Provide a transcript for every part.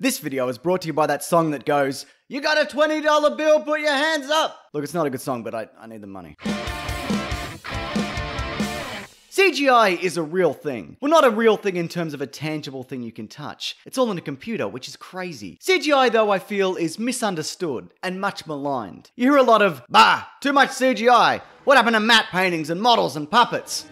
This video is brought to you by that song that goes, "You got a $20 bill, put your hands up." Look, it's not a good song, but I need the money. CGI is a real thing. Well, not a real thing in terms of a tangible thing you can touch. It's all in a computer, which is crazy. CGI, though, I feel, is misunderstood and much maligned. You hear a lot of, "Bah, too much CGI. What happened to matte paintings and models and puppets?"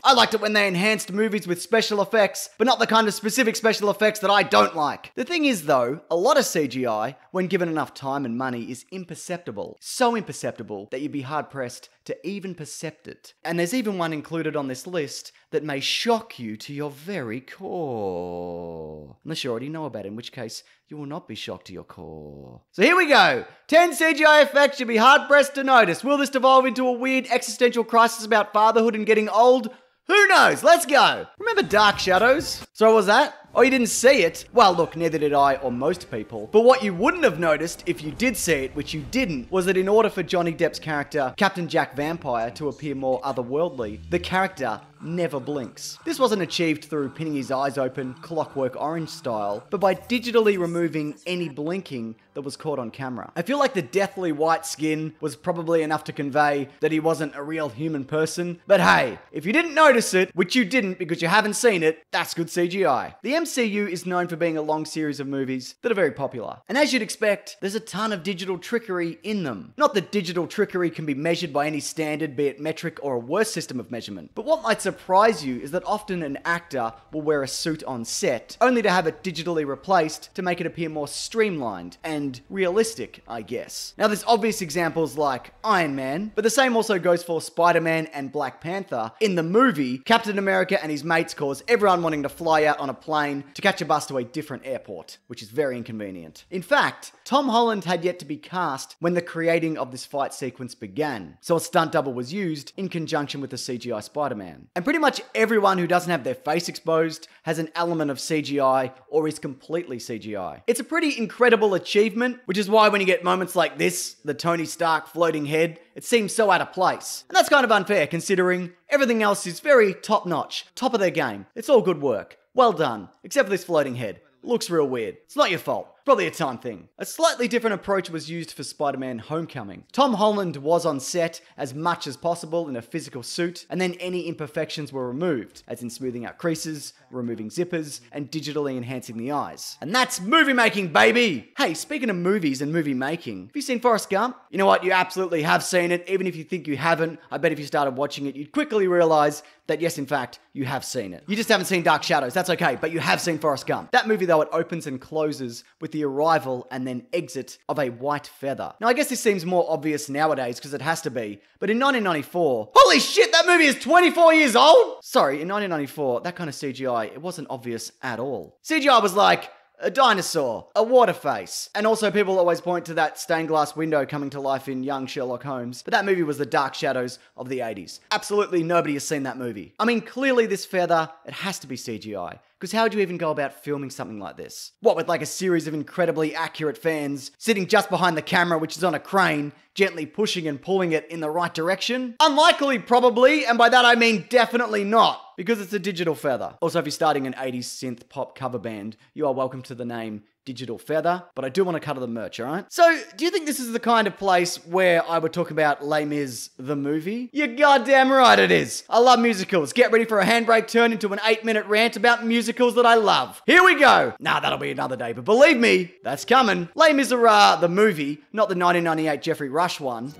I liked it when they enhanced movies with special effects, but not the kind of specific special effects that I don't like. The thing is though, a lot of CGI, when given enough time and money, is imperceptible. So imperceptible that you'd be hard pressed to even percept it. And there's even one included on this list that may shock you to your very core. Unless you already know about it, in which case you will not be shocked to your core. So here we go. 10 CGI effects you'd be hard pressed to notice. Will this devolve into a weird existential crisis about fatherhood and getting old? Who knows? Let's go. Remember Dark Shadows? So what was that? Oh, you didn't see it? Well, look, neither did I or most people. But what you wouldn't have noticed if you did see it, which you didn't, was that in order for Johnny Depp's character, Captain Jack Vampire, to appear more otherworldly, the character never blinks. This wasn't achieved through pinning his eyes open, Clockwork Orange style, but by digitally removing any blinking that was caught on camera. I feel like the deathly white skin was probably enough to convey that he wasn't a real human person. But hey, if you didn't notice it, which you didn't because you haven't seen it, that's good CGI. The MCU is known for being a long series of movies that are very popular. And as you'd expect, there's a ton of digital trickery in them. Not that digital trickery can be measured by any standard, be it metric or a worse system of measurement. But what might surprise you is that often an actor will wear a suit on set, only to have it digitally replaced to make it appear more streamlined and realistic, I guess. Now there's obvious examples like Iron Man, but the same also goes for Spider-Man and Black Panther. In the movie, Captain America and his mates cause everyone wanting to fly out on a plane to catch a bus to a different airport, which is very inconvenient. In fact, Tom Holland had yet to be cast when the creating of this fight sequence began, so a stunt double was used in conjunction with the CGI Spider-Man. And pretty much everyone who doesn't have their face exposed has an element of CGI or is completely CGI. It's a pretty incredible achievement, which is why when you get moments like this, the Tony Stark floating head, it seems so out of place. And that's kind of unfair considering everything else is very top-notch, top of their game. It's all good work. Well done, except for this floating head. Looks real weird. It's not your fault. Probably a time thing. A slightly different approach was used for Spider-Man Homecoming. Tom Holland was on set as much as possible in a physical suit, and then any imperfections were removed, as in smoothing out creases, removing zippers, and digitally enhancing the eyes. And that's movie making, baby! Hey, speaking of movies and movie making, have you seen Forrest Gump? You know what? You absolutely have seen it. Even if you think you haven't, I bet if you started watching it, you'd quickly realize that yes, in fact, you have seen it. You just haven't seen Dark Shadows. That's okay, but you have seen Forrest Gump. That movie, though, it opens and closes with the arrival and then exit of a white feather. Now, I guess this seems more obvious nowadays because it has to be, but in 1994, holy shit, that movie is 24 years old? Sorry, in 1994, that kind of CGI, it wasn't obvious at all. CGI was like a dinosaur, a water face, and also people always point to that stained glass window coming to life in young Sherlock Holmes, but that movie was the Dark Shadows of the 80s. Absolutely nobody has seen that movie. I mean, clearly this feather, it has to be CGI. Because how would you even go about filming something like this? What, with like a series of incredibly accurate fans sitting just behind the camera, which is on a crane, gently pushing and pulling it in the right direction? Unlikely, probably, and by that I mean definitely not, because it's a digital feather. Also, if you're starting an 80s synth pop cover band, you are welcome to the name Digital Feather, but I do want to cut the merch, alright? So, do you think this is the kind of place where I would talk about Les Mis, the movie? You're goddamn right it is. I love musicals. Get ready for a handbrake turn into an 8-minute rant about musicals that I love. Here we go. Nah, that'll be another day, but believe me, that's coming. Les Miserables, the movie, not the 1998 Jeffrey Rush one.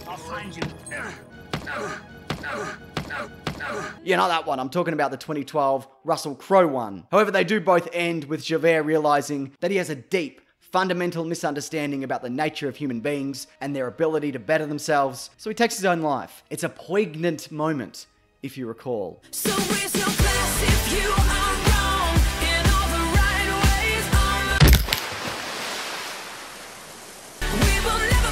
I'll find you. Yeah, not that one. I'm talking about the 2012 Russell Crowe one. However, they do both end with Javert realizing that he has a deep, fundamental misunderstanding about the nature of human beings and their ability to better themselves, so he takes his own life. It's a poignant moment, if you recall. So raise your glass if you are wrong in all the right ways. We will never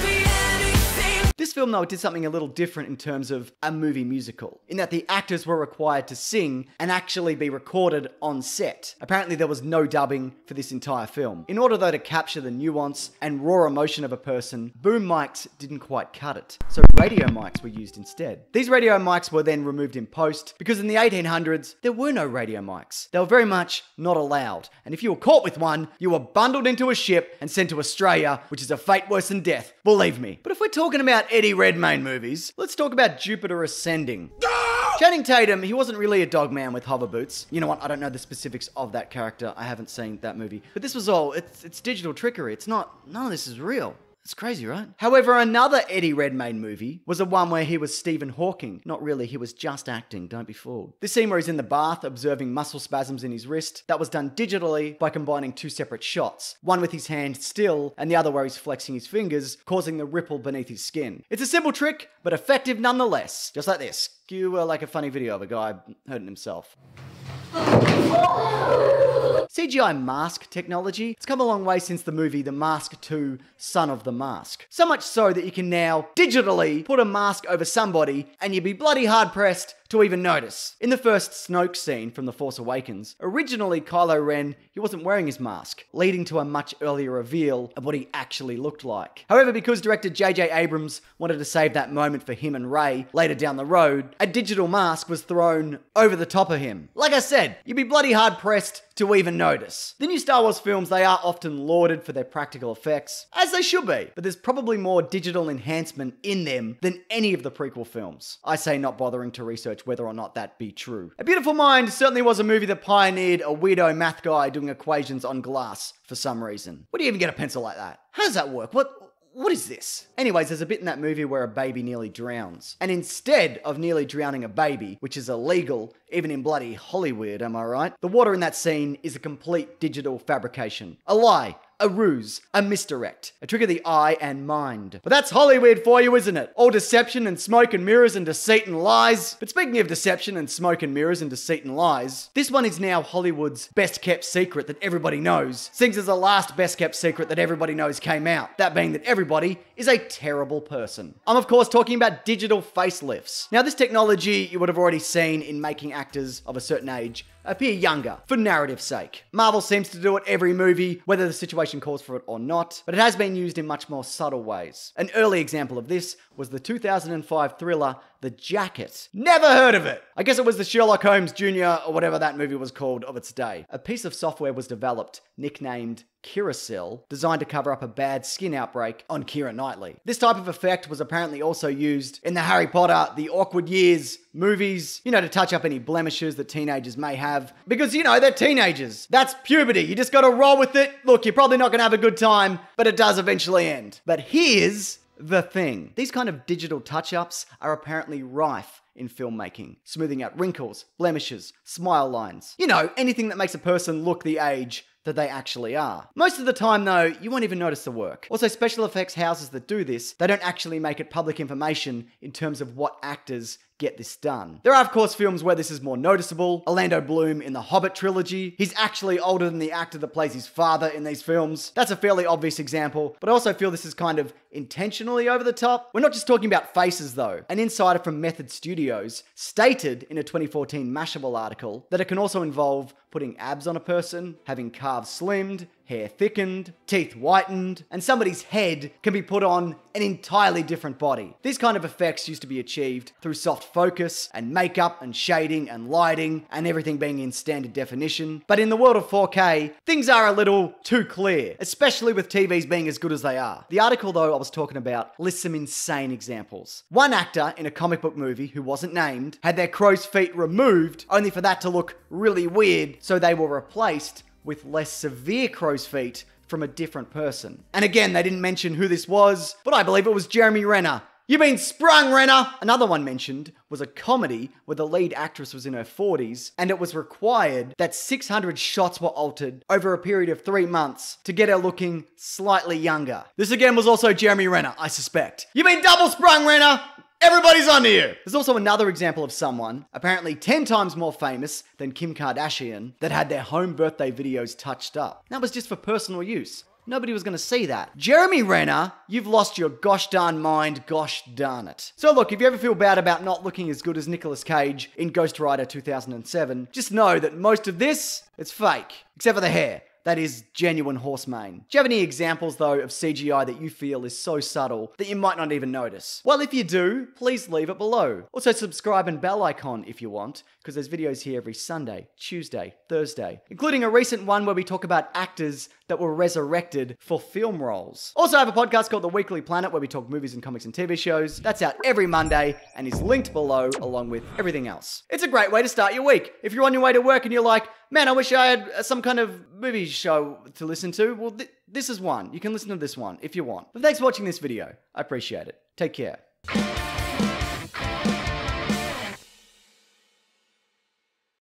be anything. This film, though, it did something a little different in terms of a movie musical, in that the actors were required to sing and actually be recorded on set. Apparently there was no dubbing for this entire film. In order, though, to capture the nuance and raw emotion of a person, boom mics didn't quite cut it, so radio mics were used instead. These radio mics were then removed in post, because in the 1800s, there were no radio mics. They were very much not allowed, and if you were caught with one, you were bundled into a ship and sent to Australia, which is a fate worse than death, believe me. But if we're talking about Eddie Redmayne movies, let's talk about Jupiter Ascending. Channing Tatum, he wasn't really a dog man with hover boots. You know what, I don't know the specifics of that character, I haven't seen that movie. But this was all, it's digital trickery, none of this is real. It's crazy, right? However, another Eddie Redmayne movie was the one where he was Stephen Hawking. Not really, he was just acting, don't be fooled. This scene where he's in the bath observing muscle spasms in his wrist, that was done digitally by combining two separate shots. One with his hand still, and the other where he's flexing his fingers, causing the ripple beneath his skin. It's a simple trick, but effective nonetheless. Just like this. Cue like a funny video of a guy hurting himself. CGI mask technology, it's come a long way since the movie The Mask 2, Son of the Mask. So much so that you can now digitally put a mask over somebody and you'd be bloody hard pressed to even notice. In the first Snoke scene from The Force Awakens, originally Kylo Ren, he wasn't wearing his mask, leading to a much earlier reveal of what he actually looked like. However, because director J.J. Abrams wanted to save that moment for him and Rey later down the road, a digital mask was thrown over the top of him. Like I said, you'd be bloody hard pressed to even notice. The new Star Wars films, they are often lauded for their practical effects, as they should be, but there's probably more digital enhancement in them than any of the prequel films. I say not bothering to research whether or not that be true. A Beautiful Mind certainly was a movie that pioneered a weirdo math guy doing equations on glass for some reason. Where do you even get a pencil like that? How does that work? What is this? Anyways, there's a bit in that movie where a baby nearly drowns. And instead of nearly drowning a baby, which is illegal, even in bloody Hollywood, am I right? The water in that scene is a complete digital fabrication. A lie. A ruse, a misdirect, a trick of the eye and mind. But that's Hollywood for you, isn't it? All deception and smoke and mirrors and deceit and lies. But speaking of deception and smoke and mirrors and deceit and lies, this one is now Hollywood's best kept secret that everybody knows. Since it's the last best kept secret that everybody knows came out. That being that everybody is a terrible person. I'm of course talking about digital facelifts. Now this technology you would have already seen in making actors of a certain age appear younger, for narrative's sake. Marvel seems to do it every movie, whether the situation calls for it or not, but it has been used in much more subtle ways. An early example of this was the 2005 thriller, The Jacket. Never heard of it! I guess it was the Sherlock Holmes Jr. or whatever that movie was called of its day. A piece of software was developed, nicknamed Curacil, designed to cover up a bad skin outbreak on Keira Knightley. This type of effect was apparently also used in the Harry Potter, The Awkward Years movies, to touch up any blemishes that teenagers may have. Because, they're teenagers. That's puberty. You just gotta roll with it. Look, you're probably not gonna have a good time, but it does eventually end. But here's the thing. These kind of digital touch-ups are apparently rife in filmmaking, smoothing out wrinkles, blemishes, smile lines. Anything that makes a person look the age that they actually are. Most of the time though, you won't even notice the work. Also, special effects houses that do this, they don't actually make it public information in terms of what actors get this done. There are of course films where this is more noticeable. Orlando Bloom in the Hobbit trilogy. He's actually older than the actor that plays his father in these films. That's a fairly obvious example, but I also feel this is kind of intentionally over the top. We're not just talking about faces though. An insider from Method Studios stated in a 2014 Mashable article that it can also involve putting abs on a person, having calves slimmed, hair thickened, teeth whitened, and somebody's head can be put on an entirely different body. These kind of effects used to be achieved through soft focus and makeup and shading and lighting and everything being in standard definition. But in the world of 4K, things are a little too clear, especially with TVs being as good as they are. The article though I was talking about lists some insane examples. One actor in a comic book movie who wasn't named had their crow's feet removed only for that to look really weird, so they were replaced with less severe crow's feet from a different person. And again, they didn't mention who this was, but I believe it was Jeremy Renner. You've been sprung, Renner! Another one mentioned was a comedy where the lead actress was in her 40s, and it was required that 600 shots were altered over a period of 3 months to get her looking slightly younger. This again was also Jeremy Renner, I suspect. You've been double sprung, Renner! Everybody's onto you! There's also another example of someone, apparently 10 times more famous than Kim Kardashian, that had their home birthday videos touched up. That was just for personal use. Nobody was going to see that. Jeremy Renner, you've lost your gosh darn mind, gosh darn it. So look, if you ever feel bad about not looking as good as Nicolas Cage in Ghost Rider 2007, just know that most of this, it's fake. Except for the hair. That is genuine horse mane. Do you have any examples, though, of CGI that you feel is so subtle that you might not even notice? Well, if you do, please leave it below. Also, subscribe and bell icon if you want, because there's videos here every Sunday, Tuesday, Thursday, including a recent one where we talk about actors that were resurrected for film roles. Also, I have a podcast called The Weekly Planet where we talk movies and comics and TV shows. That's out every Monday and is linked below along with everything else. It's a great way to start your week. If you're on your way to work and you're like, man, I wish I had some kind of movie show to listen to, well, this is one. You can listen to this one if you want. But thanks for watching this video. I appreciate it. Take care.